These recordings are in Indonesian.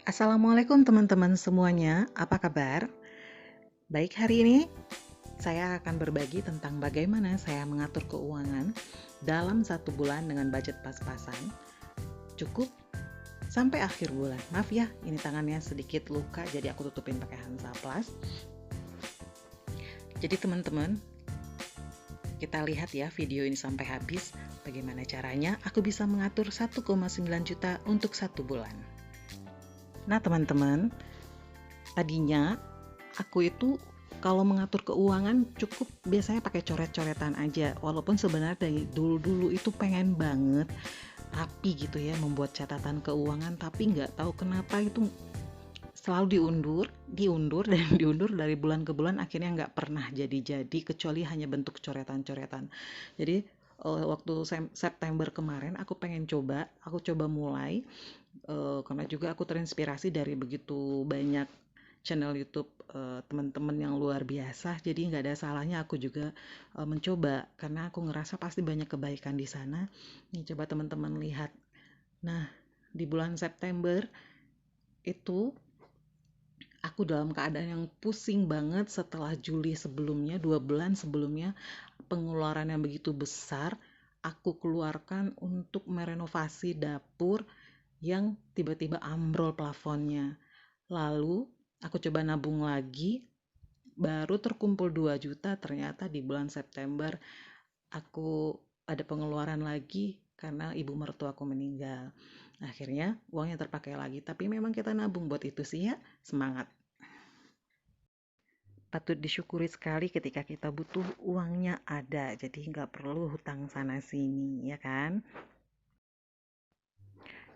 Assalamualaikum teman-teman semuanya, apa kabar? Baik, hari ini saya akan berbagi tentang bagaimana saya mengatur keuangan dalam satu bulan dengan budget pas-pasan, cukup sampai akhir bulan. Maaf ya, ini tangannya sedikit luka, jadi aku tutupin pakai Hansaplast. Jadi teman-teman, kita lihat ya video ini sampai habis, bagaimana caranya aku bisa mengatur 1,9 juta untuk satu bulan. Nah teman-teman, tadinya aku itu kalau mengatur keuangan cukup biasanya pakai coret-coretan aja, walaupun sebenarnya dari dulu-dulu itu pengen banget rapi gitu ya, membuat catatan keuangan, tapi nggak tahu kenapa itu selalu diundur dan diundur dari bulan ke bulan, akhirnya nggak pernah jadi-jadi kecuali hanya bentuk coretan-coretan. Jadi waktu September kemarin aku coba mulai, karena juga aku terinspirasi dari begitu banyak channel YouTube teman-teman yang luar biasa, jadi nggak ada salahnya aku juga mencoba, karena aku ngerasa pasti banyak kebaikan di sana. Nih coba teman-teman lihat. Nah, di bulan September itu aku dalam keadaan yang pusing banget setelah Juli sebelumnya, 2 bulan sebelumnya pengeluaran yang begitu besar aku keluarkan untuk merenovasi dapur yang tiba-tiba ambrol plafonnya. Lalu aku coba nabung lagi, baru terkumpul 2 juta, ternyata di bulan September aku ada pengeluaran lagi karena ibu mertuaku meninggal. Akhirnya uangnya terpakai lagi, tapi memang kita nabung buat itu sih ya, semangat. Patut disyukuri sekali ketika kita butuh uangnya ada, jadi nggak perlu hutang sana sini, ya kan?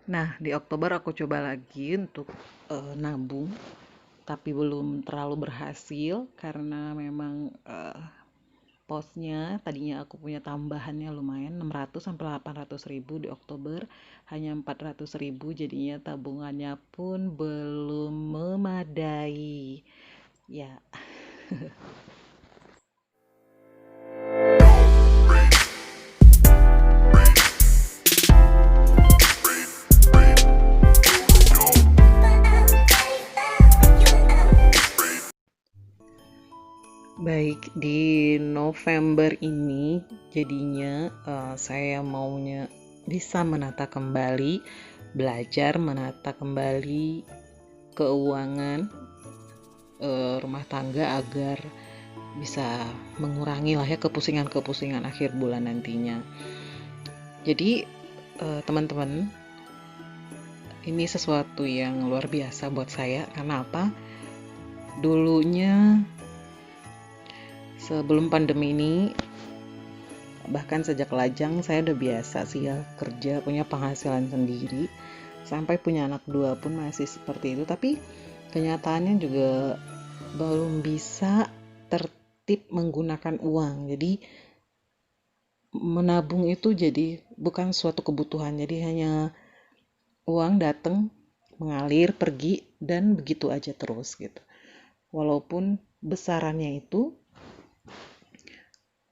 Nah, di Oktober aku coba lagi untuk nabung, tapi belum terlalu berhasil karena memang posnya tadinya aku punya tambahannya lumayan 600 sampai 800 ribu, di Oktober hanya 400 ribu, jadinya tabungannya pun belum memadai ya. Baik, di November ini jadinya saya maunya bisa belajar menata kembali keuangan rumah tangga agar bisa mengurangi lah ya kepusingan-kepusingan akhir bulan nantinya. Jadi teman-teman, ini sesuatu yang luar biasa buat saya. Karena apa? Dulunya sebelum pandemi ini, bahkan sejak lajang saya udah biasa sih ya kerja, punya penghasilan sendiri, sampai punya anak 2 pun masih seperti itu. Tapi kenyataannya juga belum bisa tertib menggunakan uang. Jadi menabung itu jadi bukan suatu kebutuhan, jadi hanya uang datang mengalir pergi dan begitu aja terus gitu. Walaupun besarannya itu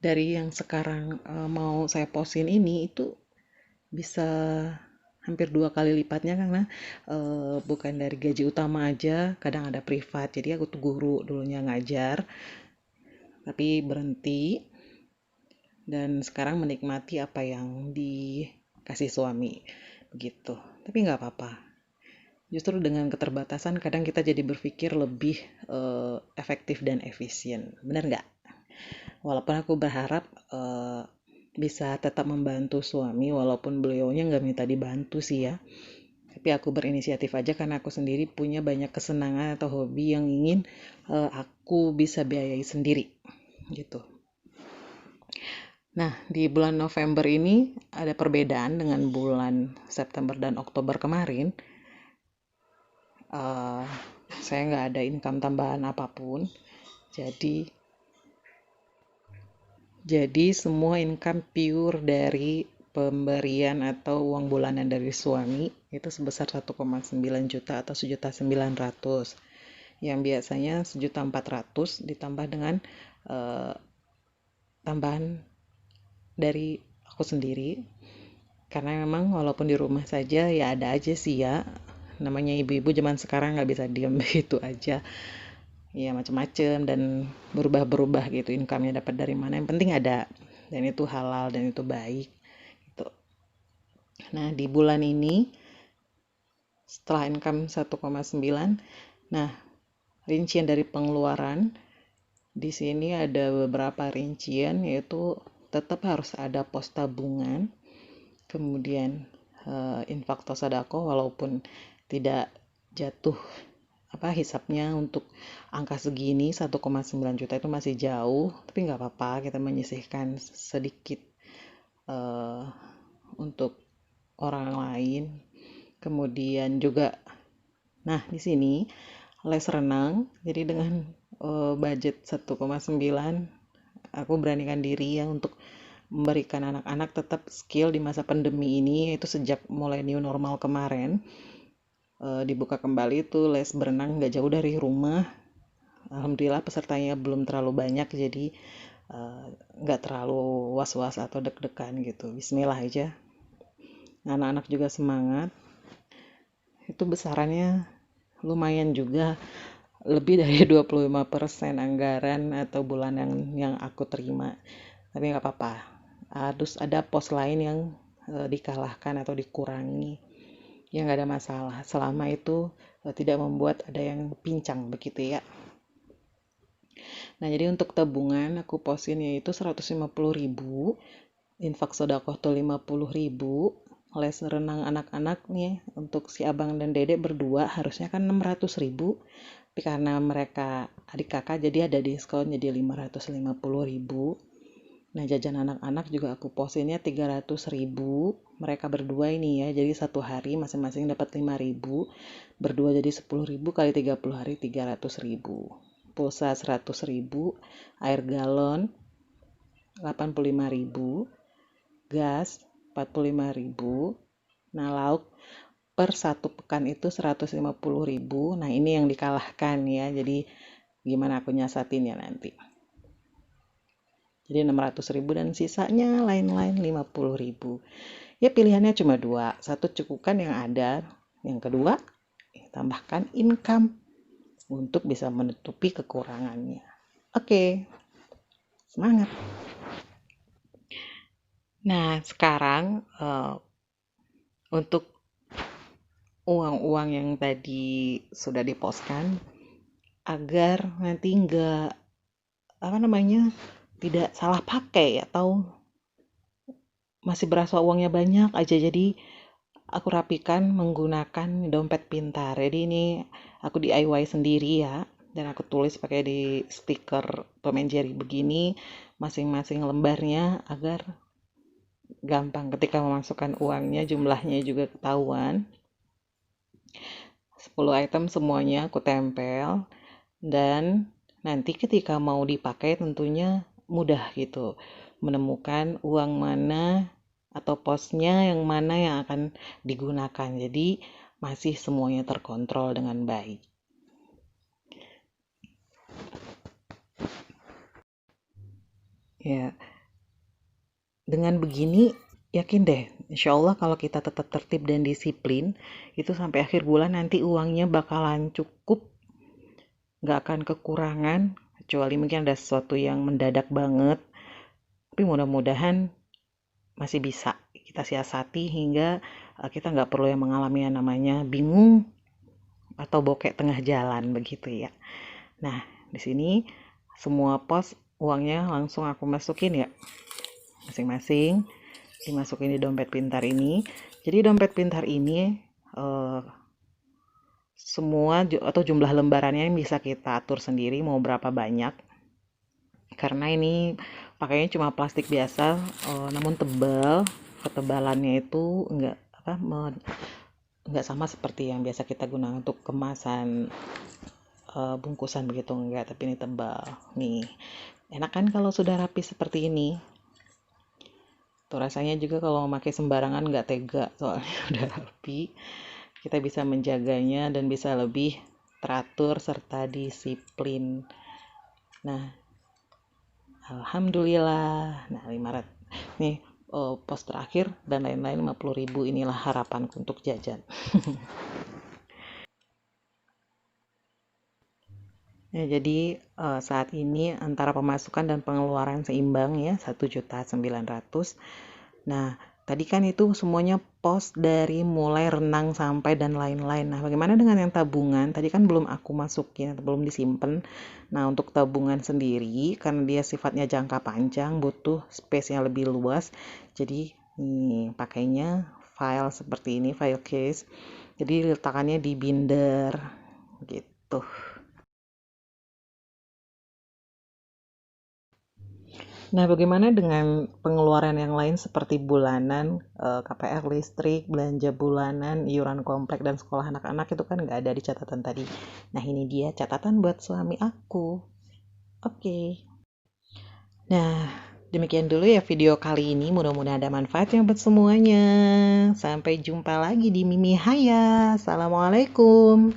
dari yang sekarang mau saya postin ini itu bisa hampir 2 kali lipatnya, karena bukan dari gaji utama aja, kadang ada privat. Jadi aku tuh guru dulunya ngajar, tapi berhenti dan sekarang menikmati apa yang dikasih suami begitu. Tapi nggak apa-apa. Justru dengan keterbatasan kadang kita jadi berpikir lebih efektif dan efisien. Benar nggak? Walaupun aku berharap bisa tetap membantu suami, walaupun beliaunya nggak minta dibantu sih ya. Tapi aku berinisiatif aja karena aku sendiri punya banyak kesenangan atau hobi yang ingin aku bisa biayai sendiri gitu. Nah, di bulan November ini ada perbedaan dengan bulan September dan Oktober kemarin. Uh, saya nggak ada income tambahan apapun, jadi semua income pure dari pemberian atau uang bulanan dari suami itu sebesar 1,9 juta atau 1.900.000, yang biasanya 1.400.000 ditambah dengan tambahan dari aku sendiri, karena memang walaupun di rumah saja ya ada aja sih ya namanya ibu-ibu zaman sekarang nggak bisa diam begitu aja. Ya macam-macam dan berubah-berubah gitu, income-nya dapat dari mana, yang penting ada, dan itu halal dan itu baik gitu. Nah di bulan ini setelah income 1,9, nah rincian dari pengeluaran di sini ada beberapa rincian, yaitu tetap harus ada pos tabungan, kemudian infak atau sedekah, walaupun tidak jatuh hisapnya untuk angka segini 1,9 juta itu masih jauh, tapi nggak apa-apa, kita menyisihkan sedikit untuk orang lain. Kemudian juga, nah di sini les renang, jadi dengan budget 1,9, aku beranikan diri ya untuk memberikan anak-anak tetap skill di masa pandemi ini, yaitu sejak mulai new normal kemarin. Dibuka kembali itu les berenang nggak jauh dari rumah. Alhamdulillah pesertanya belum terlalu banyak, jadi nggak terlalu was-was atau deg-degan gitu. Bismillah aja. Anak-anak juga semangat. Itu besarannya lumayan juga, lebih dari 25% anggaran atau bulanan yang aku terima. Tapi nggak apa-apa, harus ada pos lain yang dikalahkan atau dikurangi. Ya nggak ada masalah, selama itu tidak membuat ada yang pincang begitu ya. Nah jadi untuk tabungan aku posin yaitu 150.000, infak sedekah tuh 50.000, les renang anak-anak nih untuk si abang dan dedek berdua harusnya kan 600.000, tapi karena mereka adik kakak jadi ada diskon jadi 550.000. Nah jajan anak-anak juga aku posinnya 300.000, mereka berdua ini ya, jadi satu hari masing-masing dapat 5.000, berdua jadi 10.000 kali 30 hari 300.000. Pulsa 100.000, air galon 85.000, gas 45.000. Nah lauk per satu pekan itu 150.000. Nah ini yang dikalahkan ya, jadi gimana aku nyasatinnya nanti. Jadi 600.000 dan sisanya lain-lain 50.000. Ya pilihannya cuma dua. Satu cukupkan yang ada. Yang kedua, tambahkan income untuk bisa menutupi kekurangannya. Oke, semangat. Nah sekarang untuk uang-uang yang tadi sudah diposkan, agar nanti nggak tidak salah pakai atau masih berasa uangnya banyak aja, jadi aku rapikan menggunakan dompet pintar. Jadi ini aku DIY sendiri ya, dan aku tulis pakai di stiker Tom and Jerry begini masing-masing lembarnya agar gampang ketika memasukkan uangnya, jumlahnya juga ketahuan. 10 item semuanya aku tempel, dan nanti ketika mau dipakai tentunya mudah gitu menemukan uang mana atau posnya yang mana yang akan digunakan. Jadi masih semuanya terkontrol dengan baik. Ya, dengan begini yakin deh, insya Allah kalau kita tetap tertib dan disiplin, itu sampai akhir bulan nanti uangnya bakalan cukup, nggak akan kekurangan, kecuali mungkin ada sesuatu yang mendadak banget. Tapi mudah-mudahan masih bisa kita siasati hingga kita nggak perlu yang mengalami yang namanya bingung atau bokek tengah jalan begitu ya. Nah, di sini semua pos uangnya langsung aku masukin ya. Masing-masing dimasukin di dompet pintar ini. Jadi dompet pintar ini semua atau jumlah lembarannya bisa kita atur sendiri mau berapa banyak. Karena ini pakainya cuma plastik biasa, namun tebal. Ketebalannya itu enggak sama seperti yang biasa kita gunakan untuk kemasan bungkusan begitu, enggak, tapi ini tebal. Nih, enak kan kalau sudah rapi seperti ini. Tuh rasanya juga kalau memakai sembarangan enggak tega, soalnya udah rapi. Kita bisa menjaganya dan bisa lebih teratur serta disiplin. Nah, alhamdulillah. Nah, 500. Nih, pos terakhir dan lain-lain 50.000, inilah harapanku untuk jajan. Ya, jadi saat ini antara pemasukan dan pengeluaran seimbang ya 1.900.000. Nah, tadi kan itu semuanya pos dari mulai renang sampai dan lain-lain. Nah, bagaimana dengan yang tabungan? Tadi kan belum aku masukin, belum disimpan. Nah, untuk tabungan sendiri, karena dia sifatnya jangka panjang, butuh space yang lebih luas. Jadi, nih, pakainya file seperti ini, file case. Jadi, letakkannya di binder, gitu. Nah, bagaimana dengan pengeluaran yang lain seperti bulanan, KPR listrik, belanja bulanan, iuran komplek, dan sekolah anak-anak itu kan nggak ada di catatan tadi. Nah, ini dia catatan buat suami aku. Oke. Nah, demikian dulu ya video kali ini. Mudah-mudahan ada manfaatnya buat semuanya. Sampai jumpa lagi di Mimi Haya. Assalamualaikum.